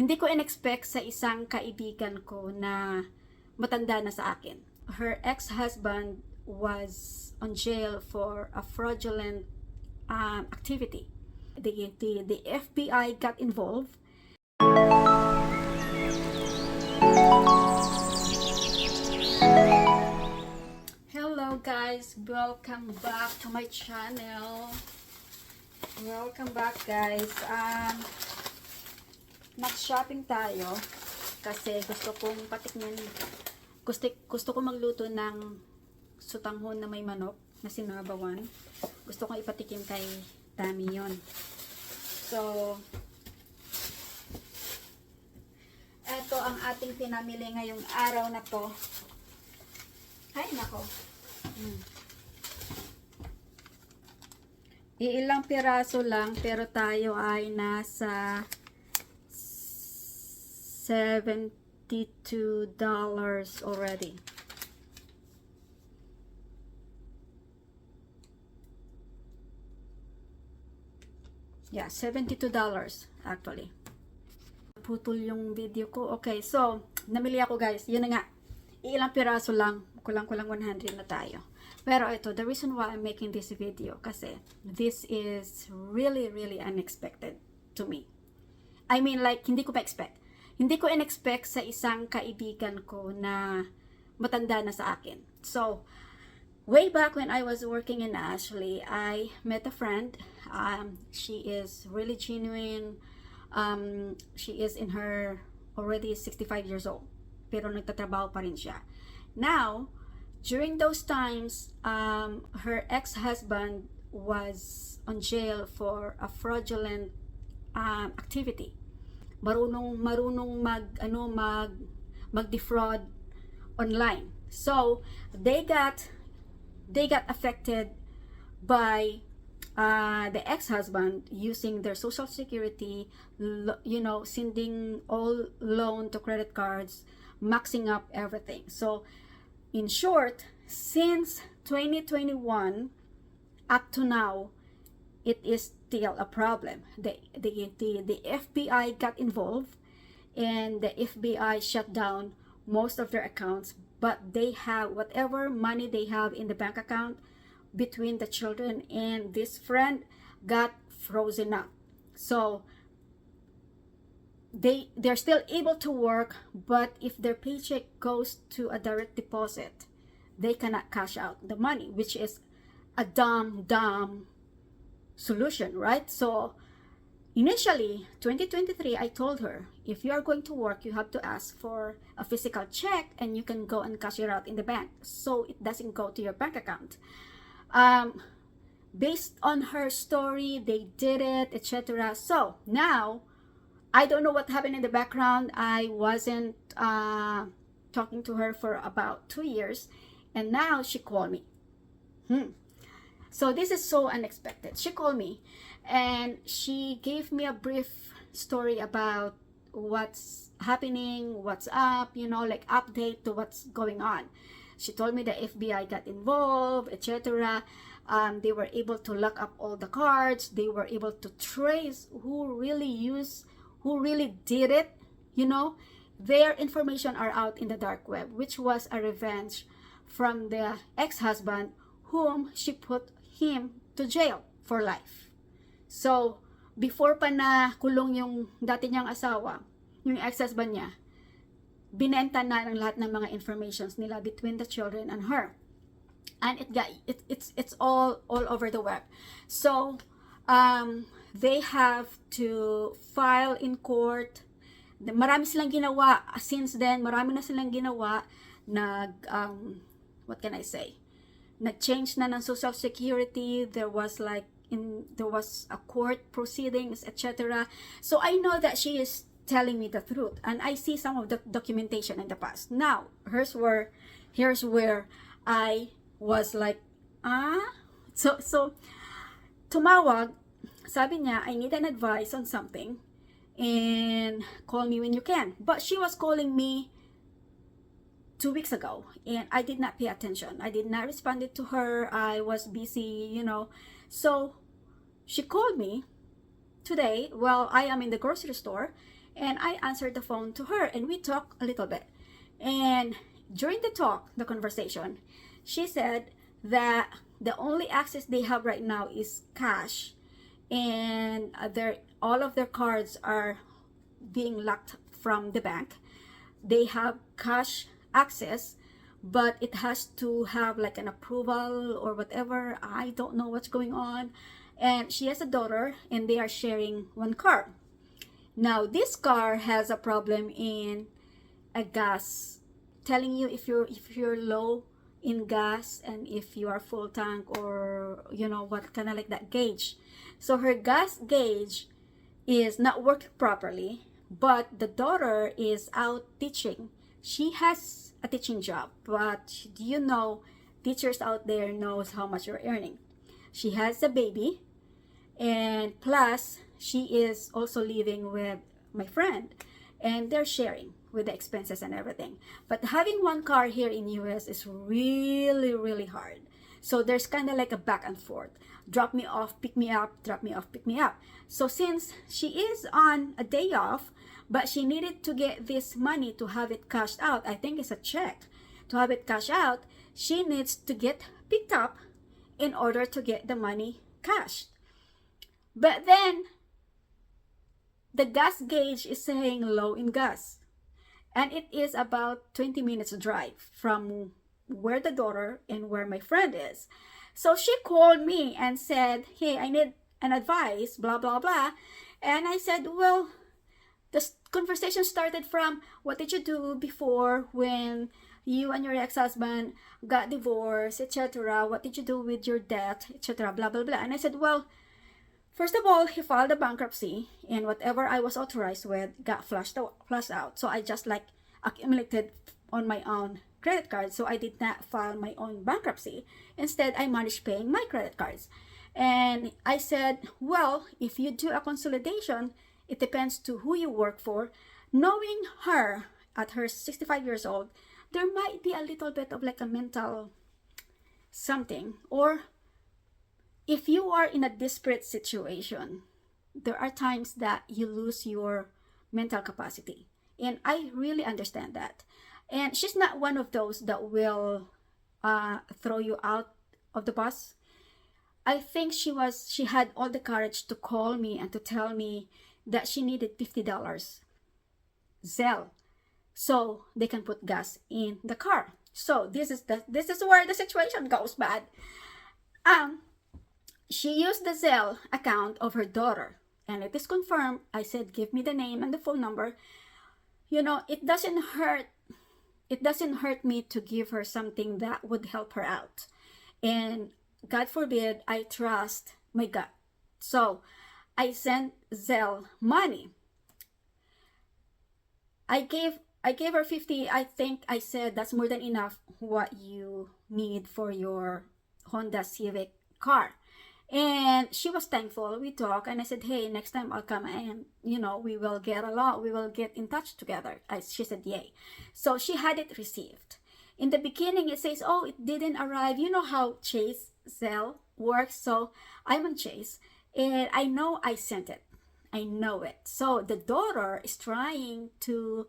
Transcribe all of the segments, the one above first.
Hindi ko in-expect sa isang kaibigan ko na matanda na sa akin. Her ex-husband was on jail for a fraudulent activity. The FBI got involved. Hello guys, welcome back to my channel. Welcome back guys. Mag-shopping tayo kasi gusto kong patikman, gusto ko magluto ng sutanghon na may manok na sinabawan. Gusto kong ipatikim kay Tami yon. So eto ang ating pinamili ngayong araw na to. Ay nako, iilang piraso lang pero tayo ay nasa $72 already. Yeah, $72 actually. Putol yung video ko. Okay, so namili ako guys. Yun na nga. Ilang piraso lang. Kulang-kulang 100 na tayo. Pero ito, the reason why I'm making this video kasi this is really unexpected to me. I mean like, hindi ko pa-expect. Hindi ko in-expect sa isang kaibigan ko na matanda na sa akin. So, way back when I was working in Ashley, I met a friend. She is really genuine. She is in her already 65 years old. Pero nagtatrabaho pa rin siya. Now, during those times, her ex-husband was on jail for a fraudulent activity. Marunong mag-defraud online. So they got affected by the ex-husband using their social security, sending all loan to credit cards, maxing up everything. So in short, since 2021 up to now, it is still a problem. The FBI got involved and the FBI shut down most of their accounts, but they have whatever money they have in the bank account between the children and this friend got frozen up. So they're still able to work, but if their paycheck goes to a direct deposit, they cannot cash out the money, which is a dumb solution, right? So initially 2023, I told her, if you are going to work, you have to ask for a physical check and you can go and cash it out in the bank so it doesn't go to your bank account. Based on her story, they did it, etc. So now I don't know what happened in the background. I wasn't talking to her for about 2 years, and now she called me. So this is so unexpected. She called me and she gave me a brief story about what's happening, what's up, like update to what's going on. She told me the FBI got involved, etc. They were able to lock up all the cards. They were able to trace who really did it. Their information are out in the dark web, which was a revenge from the ex-husband whom she put him to jail for life. So, before pa na kulong yung dati niyang asawa, yung ex-husband niya, binenta na ng lahat ng mga informations nila between the children and her. And it's all over the web. So, they have to file in court. Marami silang ginawa since then. Marami na silang ginawa. What can I say? Nag-change na ng social security. There was a court proceedings, etc. So I know that she is telling me the truth, and I see some of the documentation in the past. Now, here's where I was like, so tumawag, sabi niya, I need an advice on something, and call me when you can. But she was calling me 2 weeks ago, and I did not pay attention. I did not respond to her. I was busy, So she called me today while I am in the grocery store, and I answered the phone to her, and we talked a little bit. And during the conversation, she said that the only access they have right now is cash, and all of their cards are being locked from the bank. They have cash access, but it has to have like an approval or whatever. I don't know what's going on. And she has a daughter, and they are sharing one car. Now this car has a problem in a gas, telling you if you're low in gas and if you are full tank, or what, kind of like that gauge. So her gas gauge is not working properly, but the daughter is out teaching. She has a teaching job, but teachers out there knows how much you're earning. She has a baby, and plus she is also living with my friend, and they're sharing with the expenses and everything. But having one car here in US is really, really hard. So there's kind of like a back and forth. Drop me off, pick me up, drop me off, pick me up. So since she is on a day off, but she needed to get this money to have it cashed out, I think it's a check, to have it cashed out, she needs to get picked up in order to get the money cashed. But then the gas gauge is saying low in gas, and it is about 20 minutes drive from where the daughter and where my friend is. So she called me and said, hey, I need an advice, blah blah blah. And I said, well, the conversation started from, what did you do before when you and your ex-husband got divorced, etc.? What did you do with your debt, etc.? Blah blah blah. And I said, well, first of all, he filed a bankruptcy, and whatever I was authorized with got flushed out. So I just like accumulated on my own credit card. So I did not file my own bankruptcy. Instead, I managed paying my credit cards. And I said, well, if you do a consolidation, it depends to who you work for. Knowing her at her 65 years old, there might be a little bit of like a mental something. Or if you are in a desperate situation, there are times that you lose your mental capacity. And I really understand that. And she's not one of those that will throw you out of the bus. I think she had all the courage to call me and to tell me that she needed $50 Zelle so they can put gas in the car. So this is where the situation goes bad. She used the Zelle account of her daughter, and it is confirmed. I said, give me the name and the phone number. It doesn't hurt me to give her something that would help her out. And God forbid, I trust my gut. So I sent Zelle money. I gave her 50. I think I said that's more than enough what you need for your Honda Civic car. And she was thankful. We talked, and I said, hey, next time I'll come, and we will get along, we will get in touch together. She said yay. So she had it received. In the beginning it says, oh, it didn't arrive. You know how Chase Zelle works. So I'm on Chase, and I know I sent it. I know it. So the daughter is trying to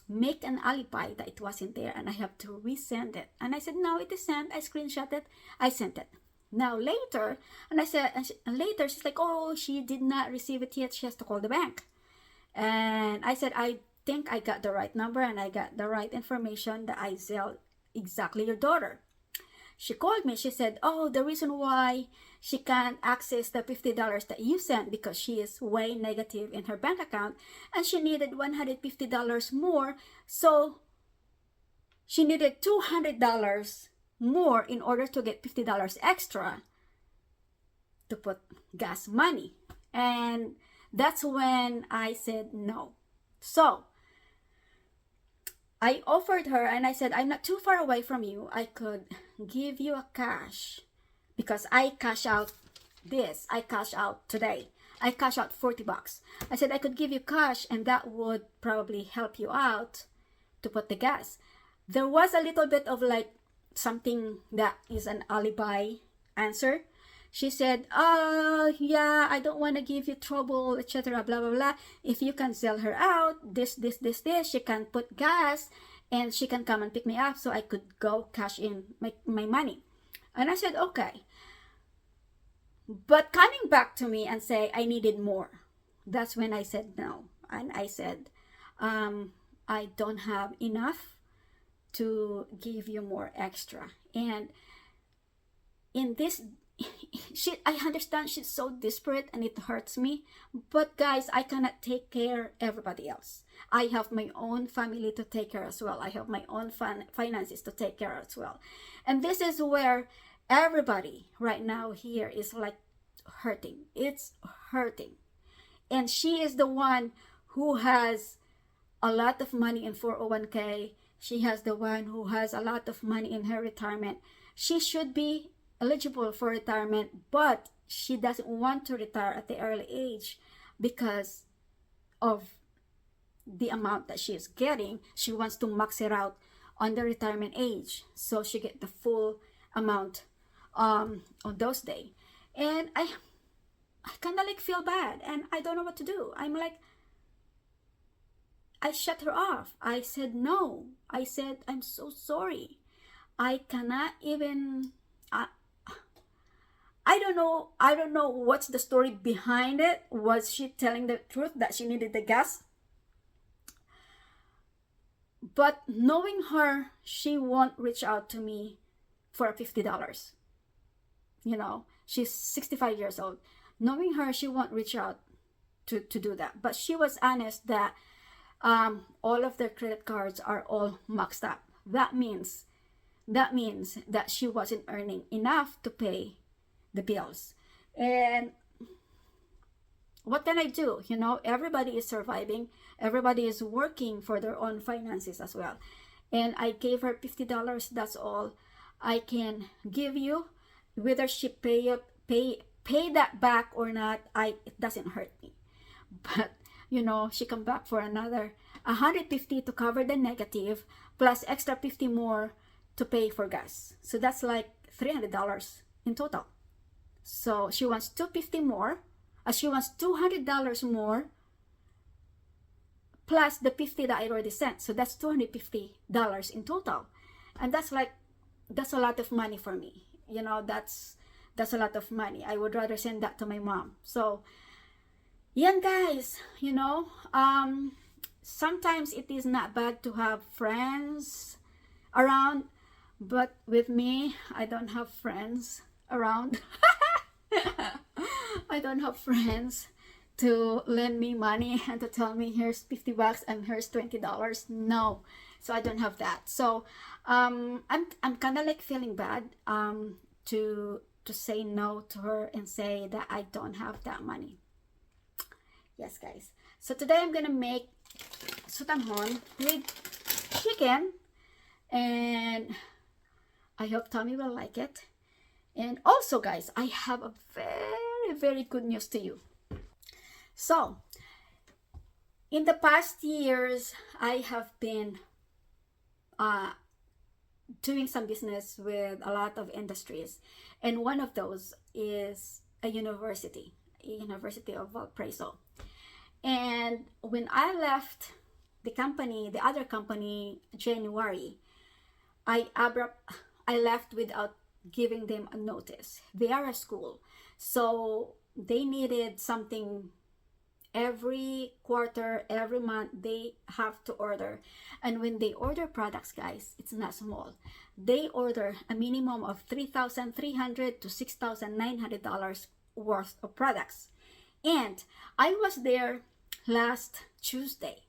make an alibi that it wasn't there, and I have to resend it. And I said, no, it is sent. I screenshot it. I sent it. Now later, later she's like, oh, she did not receive it yet. She has to call the bank. And I said, I think I got the right number and I got the right information that I Zelle exactly your daughter. She called me. She said, oh, the reason why she can't access the $50 that you sent because she is way negative in her bank account, and she needed $150 more. So she needed $200 more in order to get $50 extra to put gas money. And that's when I said no. So I offered her, and I said, I'm not too far away from you. I could give you a cash because I cash out this. I cash out today. I cash out $40. I said I could give you cash, and that would probably help you out to put the gas. There was a little bit of like something that is an alibi answer. She said, oh yeah, I don't want to give you trouble, etc., blah blah blah. If you can sell her out, this, she can put gas and she can come and pick me up so I could go cash in my money. And I said, okay. But coming back to me and say I needed more, that's when I said no. And I said, I don't have enough to give you more extra. And in this, I understand she's so desperate and it hurts me. But guys, I cannot take care of everybody else. I have my own family to take care as well. I have my own finances to take care of as well. And this is where everybody right now here is like hurting. It's hurting. And she is the one who has a lot of money in 401k. She has the one who has a lot of money in her retirement. She should be eligible for retirement, but she doesn't want to retire at the early age because of the amount that she is getting. She wants to max it out on the retirement age so she get the full amount on those days. And I kind of like feel bad and I don't know what to do. I'm like, I shut her off. I said no. I said, I'm so sorry. I cannot even, I don't know what's the story behind it. Was she telling the truth that she needed the gas? But knowing her, she won't reach out to me for $50. You know, she's 65 years old. Knowing her, she won't reach out to do that. But she was honest that all of their credit cards are all maxed up. That means that she wasn't earning enough to pay the bills. And what can I do? You know, everybody is surviving. Everybody is working for their own finances as well. And I gave her $50. That's all I can give you. Whether she pay that back or not, it doesn't hurt me. But you know, she come back for another $150 to cover the negative, plus extra $50 more to pay for gas. So that's like $300 in total. So she wants $250 more. She wants $200 more plus the $50 that I already sent. So that's $250 in total. And that's a lot of money for me. You know, that's a lot of money. I would rather send that to my mom. So yan guys, you know, sometimes it is not bad to have friends around, but with me, I don't have friends around. I don't have friends to lend me money and to tell me here's $50 and here's $20. No, so I don't have that. So I'm kind of like feeling bad to say no to her and say that I don't have that money. Yes guys, so today I'm gonna make sotanghon with chicken, and I hope Tommy will like it. And also guys, I have a very good news to you. So in the past years, I have been doing some business with a lot of industries, and one of those is a University of Valparaiso. And when I left the company, the other company, January, I left without giving them a notice. They are a school, so they needed something every quarter, every month. They have to order, and when they order products, guys, it's not small. They order a minimum of $3,300 to $6,900 worth of products. And I was there last Tuesday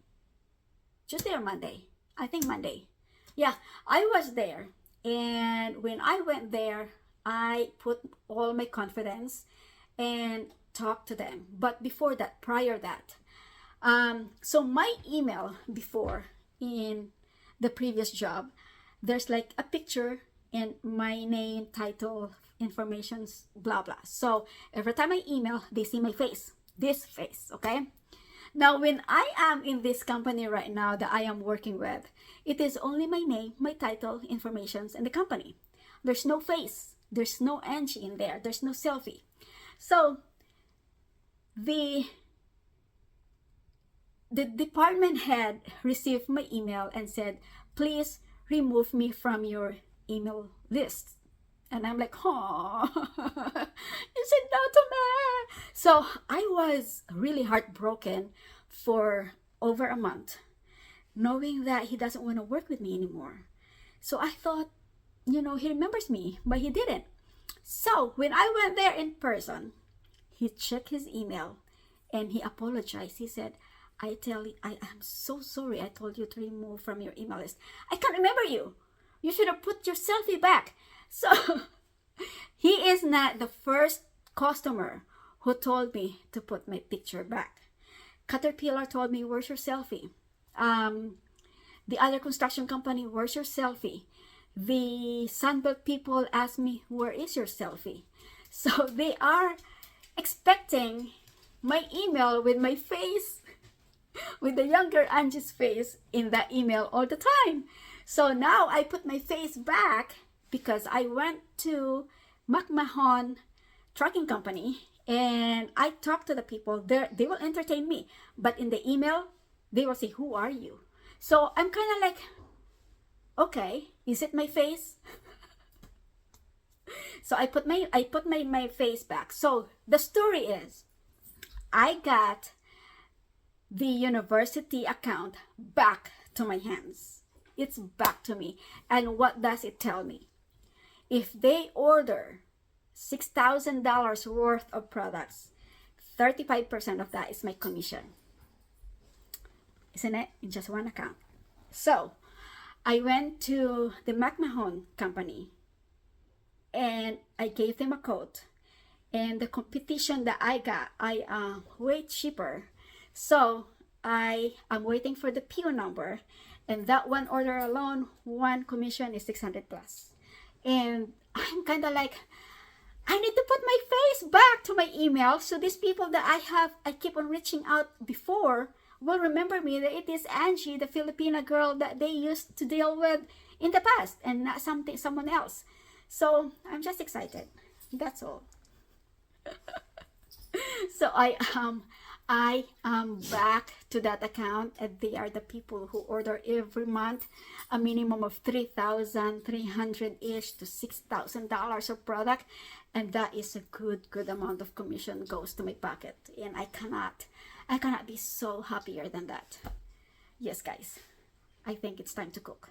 or Monday, I think Monday. Yeah, I was there, and when I went there, I put all my confidence and talked to them. But before that, prior that, so my email before, in the previous job, there's like a picture and my name, title, informations, blah blah. So every time I email, they see my face, this face. Okay, now when I am in this company right now that I am working with, it is only my name, my title, informations, and the company. There's no face, There's no Angie in there. There's no selfie. So the department head received my email and said, please remove me from your email list. And I'm like, oh, you said no to me. So I was really heartbroken for over a month, knowing that he doesn't want to work with me anymore. So I thought, he remembers me, but he didn't. So when I went there in person, he checked his email and he apologized. He said, I am so sorry I told you to remove from your email list. I can't remember you. You should have put your selfie back. So he is not the first customer who told me to put my picture back. Caterpillar told me, where's your selfie? The other construction company, where's your selfie? The Sunbelt people asked me, where is your selfie? So they are expecting my email with my face, with the younger Angie's face in that email all the time. So now I put my face back because I went to McMahon Trucking Company and I talked to the people there. They will entertain me, but in the email they will say, who are you? So I'm kind of like, okay, is it my face? So I put my face back. So the story is, I got the university account back to my hands. It's back to me. And what does it tell me? If they order $6,000 worth of products, 35% of that is my commission. Isn't it? In just one account. So I went to the McMahon company and I gave them a code. And the competition that I got, way cheaper. So I am waiting for the PO number, and that one order alone, one commission is 600 plus. And I'm kind of like, I need to put my face back to my email so these people that I keep on reaching out before will remember me, that it is Angie, the Filipina girl that they used to deal with in the past and not someone else. So I'm just excited. That's all. So I am back to that account, and they are the people who order every month a minimum of $3,300-ish to $6,000 of product, and that is a good amount of commission goes to my pocket, and I cannot be so happier than that. Yes, guys, I think it's time to cook.